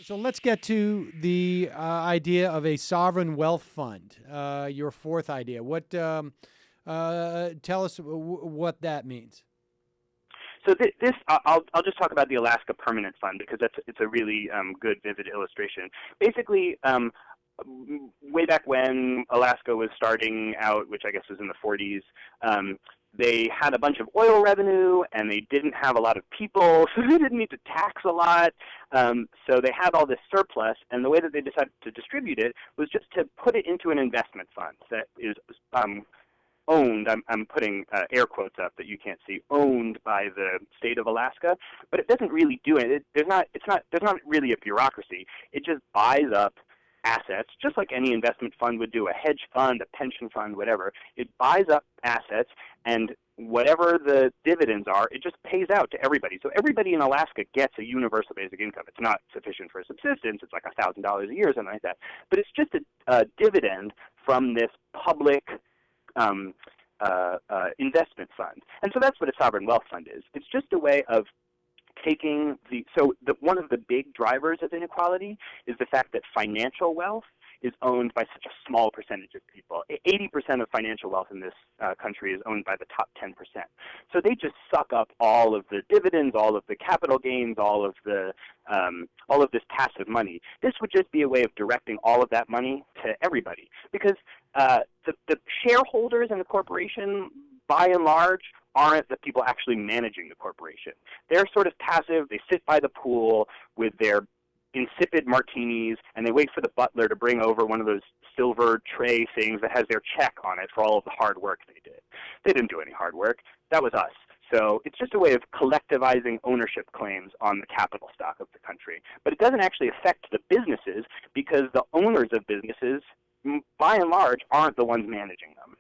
So let's get to the idea of a sovereign wealth fund. Your fourth idea. What? Tell us what that means. So I'll just talk about the Alaska Permanent Fund because it's a really good, vivid illustration. Basically, way back when Alaska was starting out, which I guess was in the 40s, they had a bunch of oil revenue, and they didn't have a lot of people, so they didn't need to tax a lot. So they had all this surplus, and the way that they decided to distribute it was just to put it into an investment fund that is owned, I'm putting air quotes up that you can't see, owned by the state of Alaska, but it doesn't really do it. There's not really a bureaucracy. It just buys up assets, just like any investment fund would do, a hedge fund, a pension fund, whatever. It buys up assets, and whatever the dividends are, it just pays out to everybody. So everybody in Alaska gets a universal basic income. It's not sufficient for subsistence. It's like $1,000 a year or something like that. But it's just a dividend from this public investment fund. And so that's what a sovereign wealth fund is. It's just a way of taking one of the big drivers of inequality is the fact that financial wealth is owned by such a small percentage of people. 80% of financial wealth in this country is owned by the top 10%. So they just suck up all of the dividends, all of the capital gains, all of this passive money. This would just be a way of directing all of that money to everybody, because the shareholders in the corporation, by and large, aren't the people actually managing the corporation. They're sort of passive. They sit by the pool with their insipid martinis, and they wait for the butler to bring over one of those silver tray things that has their check on it for all of the hard work they did. They didn't do any hard work. That was us. So it's just a way of collectivizing ownership claims on the capital stock of the country. But it doesn't actually affect the businesses, because the owners of businesses, by and large, aren't the ones managing them.